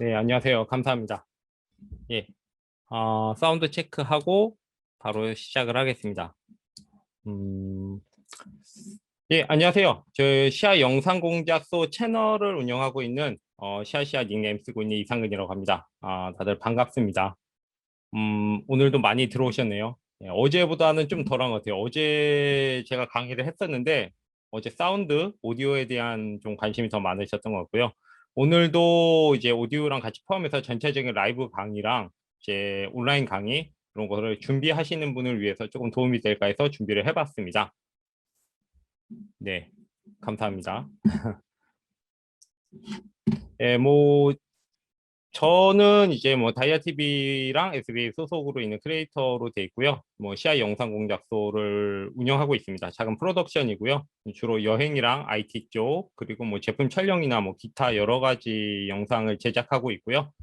네, 안녕하세요. 감사합니다. 예, 사운드 체크하고 바로 시작을 하겠습니다. 음, 예, 안녕하세요. 저 시아 영상 공작소 채널을 운영하고 있는 시아시아 닉네임 쓰고 있는 이상근이라고 합니다. 다들 반갑습니다. 오늘도 많이 들어오셨네요. 예, 어제보다는 좀 덜한 것 같아요. 어제 제가 강의를 했었는데 어제 사운드, 오디오에 대한 좀 관심이 더 많으셨던 것 같고요. 오늘도 이제 오디오랑 같이 포함해서 전체적인 라이브 강의랑 이제 온라인 강의 그런 거를 준비하시는 분을 위해서 조금 도움이 될까 해서 준비를 해봤습니다. 네, 감사합니다. 예, 뭐 저는 이제 뭐 다이아 TV랑 SBS 소속으로 있는 크리에이터로 돼 있고요. 뭐 시아 영상 공작소를 운영하고 있습니다. 작은 프로덕션이고요. 주로 여행이랑 IT 쪽 그리고 뭐 제품 촬영이나 뭐 기타 여러 가지 영상을 제작하고 있고요.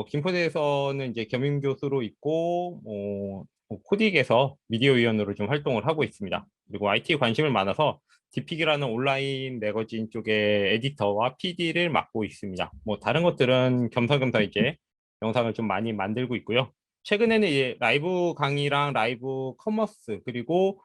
김포대에서는 이제 겸임 교수로 있고 코딕에서 미디어 위원으로 좀 활동을 하고 있습니다. 그리고 IT에 관심을 많아서 디픽이라는 온라인 매거진 쪽의 에디터와 PD를 맡고 있습니다. 뭐 다른 것들은 겸사겸사 이제 영상을 좀 많이 만들고 있고요. 최근에는 이제 라이브 강의랑 라이브 커머스 그리고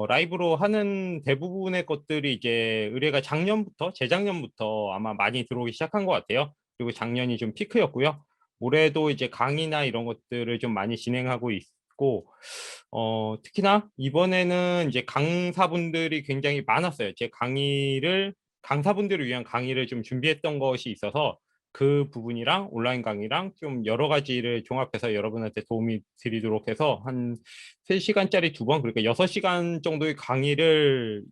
라이브로 하는 대부분의 것들이 이제 의뢰가 작년부터 재작년부터 아마 많이 들어오기 시작한 것 같아요. 그리고 작년이 좀 피크였고요. 올해도 이제 강의나 이런 것들을 좀 많이 진행하고 있고 특히나 이번에는 이제 강사분들이 굉장히 많았어요. 제 강사분들을 위한 강의를 좀 준비했던 것이 있어서 그 부분이랑 온라인 강의랑 좀 여러 가지를 종합해서 여러분한테 도움이 드리도록 해서 한 3시간짜리 두 번, 그러니까 6시간 정도의 강의를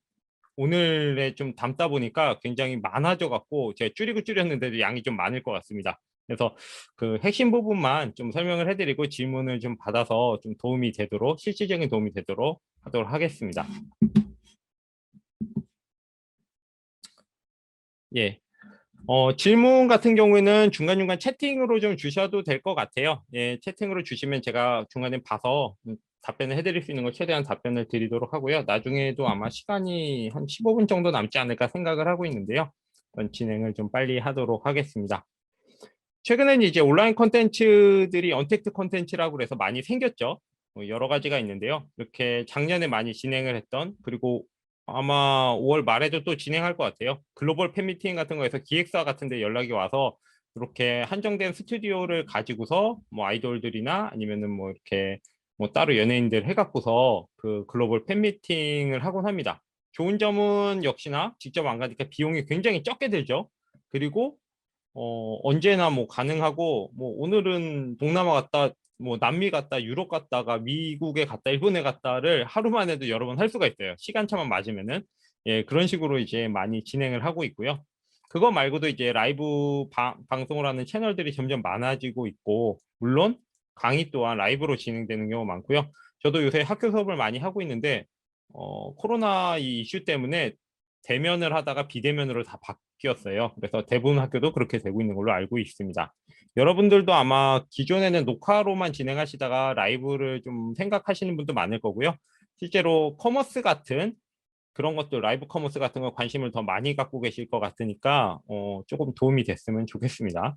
오늘에 좀 담다 보니까 굉장히 많아져 갖고 제가 줄이고 줄였는데도 양이 좀 많을 것 같습니다. 그래서 그 핵심 부분만 좀 설명을 해드리고 질문을 좀 받아서 좀 도움이 되도록 실질적인 도움이 되도록 하도록 하겠습니다. 예. 질문 같은 경우에는 중간중간 채팅으로 좀 주셔도 될 것 같아요. 예, 채팅으로 주시면 제가 중간에 봐서 답변을 해드릴 수 있는 걸 최대한 답변을 드리도록 하고요. 나중에도 아마 시간이 한 15분 정도 남지 않을까 생각을 하고 있는데요. 진행을 좀 빨리 하도록 하겠습니다. 최근에는 이제 온라인 콘텐츠들이 언택트 콘텐츠라고 해서 많이 생겼죠. 여러 가지가 있는데요. 이렇게 작년에 많이 진행을 했던 그리고 아마 5월 말에도 또 진행할 것 같아요. 글로벌 팬미팅 같은 거에서 기획사 같은 데 연락이 와서 이렇게 한정된 스튜디오를 가지고서 뭐 아이돌들이나 아니면은 뭐 이렇게 뭐 따로 연예인들 해갖고서 그 글로벌 팬미팅을 하곤 합니다. 좋은 점은 역시나 직접 안 가니까 비용이 굉장히 적게 들죠. 그리고 언제나 뭐 가능하고, 뭐 오늘은 동남아 갔다, 뭐 남미 갔다, 유럽 갔다가 미국에 갔다, 일본에 갔다를 하루만 해도 여러 번 할 수가 있어요. 시간차만 맞으면은. 예, 그런 식으로 이제 많이 진행을 하고 있고요. 그거 말고도 이제 라이브 방송을 하는 채널들이 점점 많아지고 있고, 물론 강의 또한 라이브로 진행되는 경우가 많고요. 저도 요새 학교 수업을 많이 하고 있는데, 코로나 이 이슈 때문에 대면을 하다가 비대면으로 다 바뀌었어요. 그래서 대부분 학교도 그렇게 되고 있는 걸로 알고 있습니다. 여러분들도 아마 기존에는 녹화로만 진행하시다가 라이브를 좀 생각하시는 분도 많을 거고요. 실제로 커머스 같은 그런 것들, 라이브 커머스 같은 거 관심을 더 많이 갖고 계실 것 같으니까 조금 도움이 됐으면 좋겠습니다.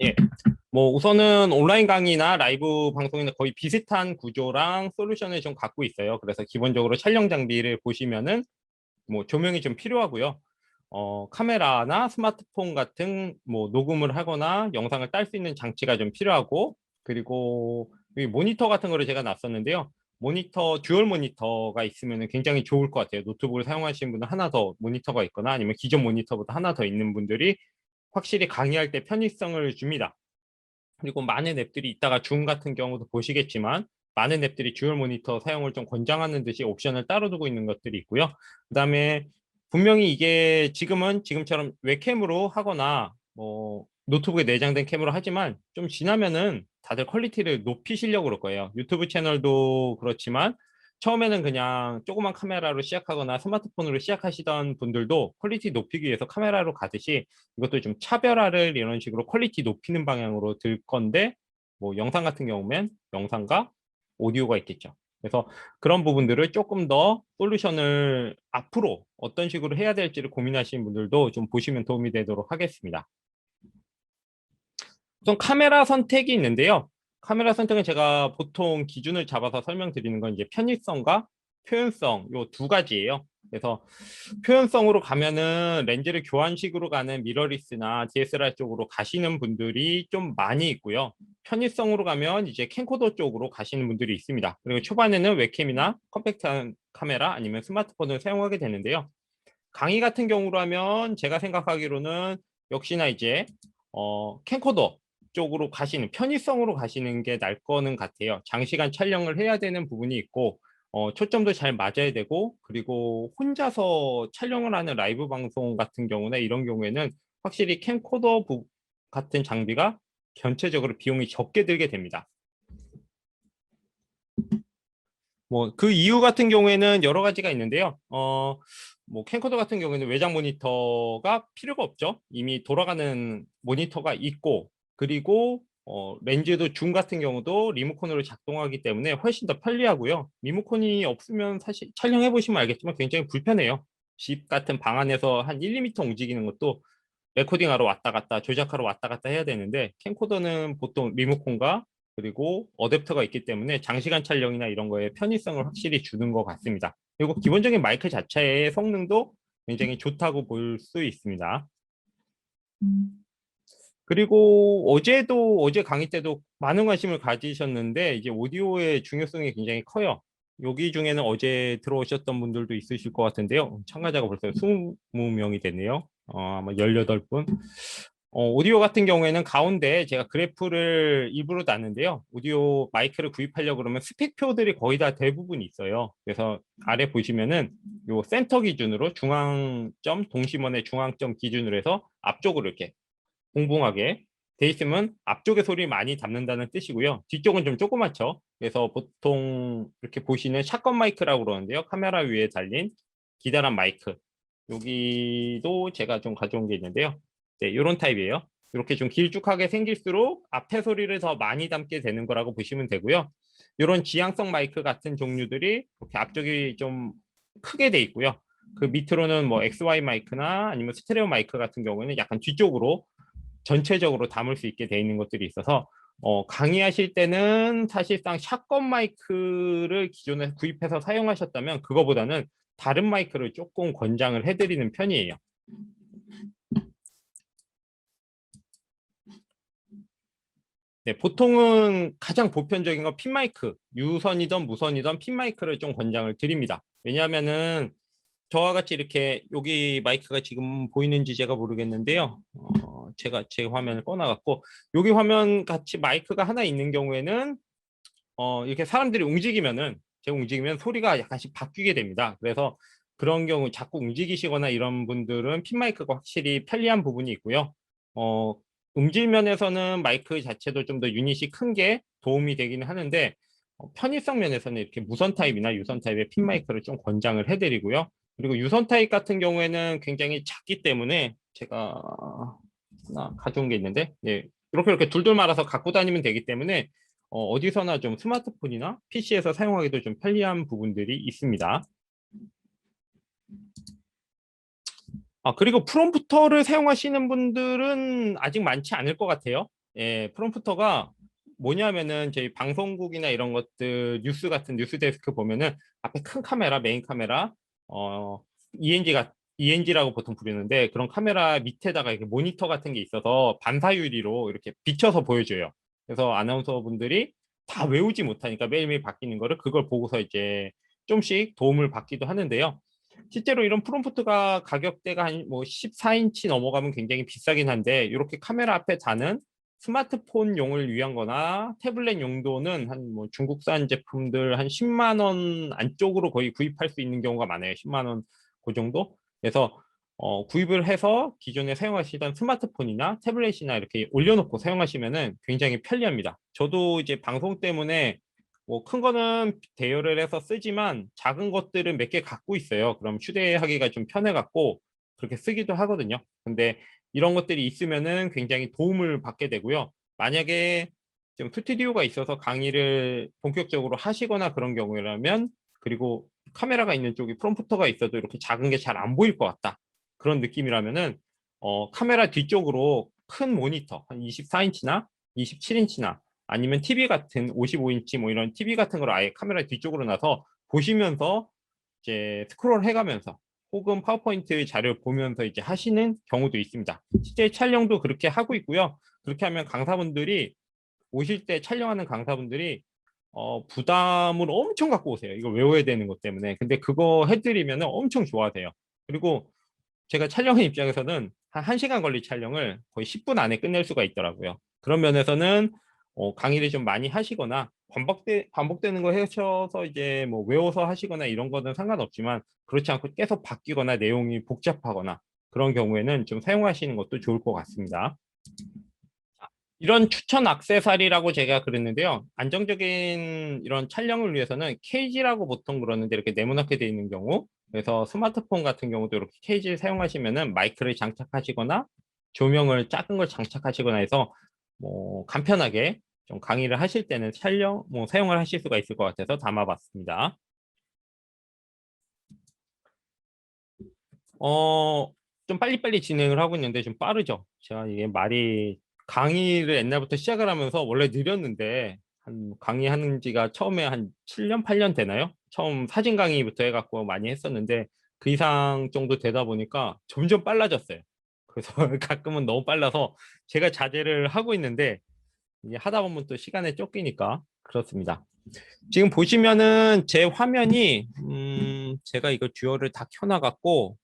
예. 뭐 우선은 온라인 강의나 라이브 방송이나 거의 비슷한 구조랑 솔루션을 좀 갖고 있어요. 그래서 기본적으로 촬영 장비를 보시면은 뭐 조명이 좀 필요하고요. 카메라나 스마트폰 같은 뭐 녹음을 하거나 영상을 딸 수 있는 장치가 좀 필요하고 그리고 이 모니터 같은 거를 제가 놨었는데요. 모니터 듀얼 모니터가 있으면 굉장히 좋을 것 같아요. 노트북을 사용하시는 분은 하나 더 모니터가 있거나 아니면 기존 모니터보다 하나 더 있는 분들이 확실히 강의할 때 편의성을 줍니다. 그리고 많은 앱들이 있다가 줌 같은 경우도 보시겠지만 많은 앱들이 듀얼 모니터 사용을 좀 권장하는 듯이 옵션을 따로 두고 있는 것들이 있고요. 그다음에 분명히 이게 지금은 지금처럼 웹캠으로 하거나 뭐 노트북에 내장된 캠으로 하지만 좀 지나면은 다들 퀄리티를 높이시려고 그럴 거예요. 유튜브 채널도 그렇지만 처음에는 그냥 조그만 카메라로 시작하거나 스마트폰으로 시작하시던 분들도 퀄리티 높이기 위해서 카메라로 가듯이 이것도 좀 차별화를 이런 식으로 퀄리티 높이는 방향으로 들 건데 뭐 영상 같은 경우면 영상과 오디오가 있겠죠. 그래서 그런 부분들을 조금 더 솔루션을 앞으로 어떤 식으로 해야 될지를 고민하시는 분들도 좀 보시면 도움이 되도록 하겠습니다. 우선 카메라 선택이 있는데요. 카메라 선택은 제가 보통 기준을 잡아서 설명드리는 건 이제 편의성과 표현성 요 두 가지예요. 그래서 표현성으로 가면은 렌즈를 교환식으로 가는 미러리스나 DSLR 쪽으로 가시는 분들이 좀 많이 있고요. 편의성으로 가면 이제 캠코더 쪽으로 가시는 분들이 있습니다. 그리고 초반에는 웹캠이나 컴팩트한 카메라 아니면 스마트폰을 사용하게 되는데요. 강의 같은 경우라면 제가 생각하기로는 역시나 이제 캠코더 쪽으로 가시는 편의성으로 가시는 게 날 거는 같아요. 장시간 촬영을 해야 되는 부분이 있고 초점도 잘 맞아야 되고 그리고 혼자서 촬영을 하는 라이브 방송 같은 경우나 이런 경우에는 확실히 캠코더 같은 장비가 전체적으로 비용이 적게 들게 됩니다. 뭐 그 이유 같은 경우에는 여러 가지가 있는데요. 뭐 캠코더 같은 경우에는 외장 모니터가 필요가 없죠. 이미 돌아가는 모니터가 있고 그리고 렌즈도 줌 같은 경우도 리모컨으로 작동하기 때문에 훨씬 더 편리하고요. 리모컨이 없으면 사실 촬영해 보시면 알겠지만 굉장히 불편해요. 집 같은 방 안에서 한 1, 2m 움직이는 것도 레코딩하러 왔다 갔다 조작하러 왔다 갔다 해야 되는데 캠코더는 보통 리모컨과 그리고 어댑터가 있기 때문에 장시간 촬영이나 이런 거에 편의성을 확실히 주는 것 같습니다. 그리고 기본적인 마이크 자체의 성능도 굉장히 좋다고 볼 수 있습니다. 그리고 어제 강의 때도 많은 관심을 가지셨는데 이제 오디오의 중요성이 굉장히 커요. 여기 중에는 어제 들어오셨던 분들도 있으실 것 같은데요. 참가자가 벌써 20명이 됐네요. 아마 18분. 오디오 같은 경우에는 가운데 제가 그래프를 일부러 놨는데요. 오디오 마이크를 구입하려고 그러면 스펙표들이 거의 다 대부분 있어요. 그래서 아래 보시면은 요 센터 기준으로 중앙점, 동심원의 중앙점 기준으로 해서 앞쪽으로 이렇게 붕붕하게 돼 있으면 앞쪽에 소리 많이 담는다는 뜻이고요. 뒤쪽은 좀 조그맣죠. 그래서 보통 이렇게 보시는 샷건 마이크라고 그러는데요. 카메라 위에 달린 기다란 마이크. 여기도 제가 좀 가져온 게 있는데요. 네, 이런 타입이에요. 이렇게 좀 길쭉하게 생길수록 앞에 소리를 더 많이 담게 되는 거라고 보시면 되고요. 이런 지향성 마이크 같은 종류들이 이렇게 앞쪽이 좀 크게 돼 있고요. 그 밑으로는 뭐 XY 마이크나 아니면 스테레오 마이크 같은 경우는 약간 뒤쪽으로 전체적으로 담을 수 있게 돼 있는 것들이 있어서 강의하실 때는 사실상 샷건 마이크를 기존에 구입해서 사용하셨다면 그거보다는 다른 마이크를 조금 권장을 해드리는 편이에요. 네, 보통은 가장 보편적인 건 핀 마이크, 유선이든 무선이든 핀 마이크를 좀 권장을 드립니다. 왜냐하면은 저와 같이 이렇게 여기 마이크가 지금 보이는지 제가 모르겠는데요. 제가 제 화면을 꺼놔갖고 여기 화면 같이 마이크가 하나 있는 경우에는 이렇게 사람들이 움직이면은 제가 움직이면 소리가 약간씩 바뀌게 됩니다. 그래서 그런 경우 자꾸 움직이시거나 이런 분들은 핀 마이크가 확실히 편리한 부분이 있고요. 어, 음질 면에서는 마이크 자체도 좀 더 유닛이 큰 게 도움이 되기는 하는데 편의성 면에서는 이렇게 무선 타입이나 유선 타입의 핀 마이크를 좀 권장을 해드리고요. 그리고 유선 타입 같은 경우에는 굉장히 작기 때문에 제가 하나 가져온 게 있는데 예, 이렇게 둘둘 말아서 갖고 다니면 되기 때문에 어디서나 좀 스마트폰이나 PC에서 사용하기도 좀 편리한 부분들이 있습니다. 그리고 프롬프터를 사용하시는 분들은 아직 많지 않을 것 같아요. 예, 프롬프터가 뭐냐면은 저희 방송국이나 이런 것들 뉴스 같은 뉴스 데스크 보면은 앞에 큰 카메라, 메인 카메라, ENG라고 보통 부르는데 그런 카메라 밑에다가 이렇게 모니터 같은 게 있어서 반사유리로 이렇게 비춰서 보여줘요. 그래서 아나운서 분들이 다 외우지 못하니까 매일매일 바뀌는 거를 그걸 보고서 이제 좀씩 도움을 받기도 하는데요. 실제로 이런 프롬프트가 가격대가 한 뭐 14인치 넘어가면 굉장히 비싸긴 한데 이렇게 카메라 앞에 다는 스마트폰용을 위한 거나 태블릿 용도는 한 뭐 중국산 제품들 한 10만 원 안쪽으로 거의 구입할 수 있는 경우가 많아요. 10만 원 그 정도? 그래서 구입을 해서 기존에 사용하시던 스마트폰이나 태블릿이나 이렇게 올려놓고 사용하시면은 굉장히 편리합니다. 저도 이제 방송 때문에 뭐 큰 거는 대여를 해서 쓰지만 작은 것들은 몇 개 갖고 있어요. 그럼 휴대하기가 좀 편해갖고 그렇게 쓰기도 하거든요. 근데 이런 것들이 있으면은 굉장히 도움을 받게 되고요. 만약에 좀 스튜디오가 있어서 강의를 본격적으로 하시거나 그런 경우라면, 그리고 카메라가 있는 쪽이 프롬프터가 있어도 이렇게 작은 게 잘 안 보일 것 같다. 그런 느낌이라면은 카메라 뒤쪽으로 큰 모니터 한 24인치나 27인치나 아니면 TV 같은 55인치 뭐 이런 TV 같은 걸 아예 카메라 뒤쪽으로 놔서 보시면서 이제 스크롤 해가면서 혹은 파워포인트 자료를 보면서 이제 하시는 경우도 있습니다. 실제 촬영도 그렇게 하고 있고요. 그렇게 하면 강사분들이 오실 때 촬영하는 강사분들이 부담을 엄청 갖고 오세요. 이거 외워야 되는 것 때문에. 근데 그거 해드리면 엄청 좋아하세요. 그리고 제가 촬영한 입장에서는 한 1시간 걸릴 촬영을 거의 10분 안에 끝낼 수가 있더라고요. 그런 면에서는 강의를 좀 많이 하시거나 반복되는 거 하셔서 이제 뭐 외워서 하시거나 이런 거는 상관없지만 그렇지 않고 계속 바뀌거나 내용이 복잡하거나 그런 경우에는 좀 사용하시는 것도 좋을 것 같습니다. 이런 추천 액세서리라고 제가 그랬는데요. 안정적인 이런 촬영을 위해서는 케이지라고 보통 그러는데 이렇게 네모나게 되어 있는 경우, 그래서 스마트폰 같은 경우도 이렇게 케이지를 사용하시면은 마이크를 장착하시거나 조명을 작은 걸 장착하시거나 해서 뭐 간편하게 좀 강의를 하실 때는 촬영 뭐 사용을 하실 수가 있을 것 같아서 담아봤습니다. 어, 좀 빨리빨리 진행을 하고 있는데 좀 빠르죠. 제가 이게 말이 강의를 옛날부터 시작을 하면서 원래 느렸는데 한 강의하는 지가 처음에 한 7년, 8년 되나요? 처음 사진 강의부터 해갖고 많이 했었는데 그 이상 정도 되다 보니까 점점 빨라졌어요. 그래서 가끔은 너무 빨라서 제가 자제를 하고 있는데 이게 하다 보면 또 시간에 쫓기니까 그렇습니다. 지금 보시면은 제 화면이 제가 이거 듀얼을 다 켜놔갖고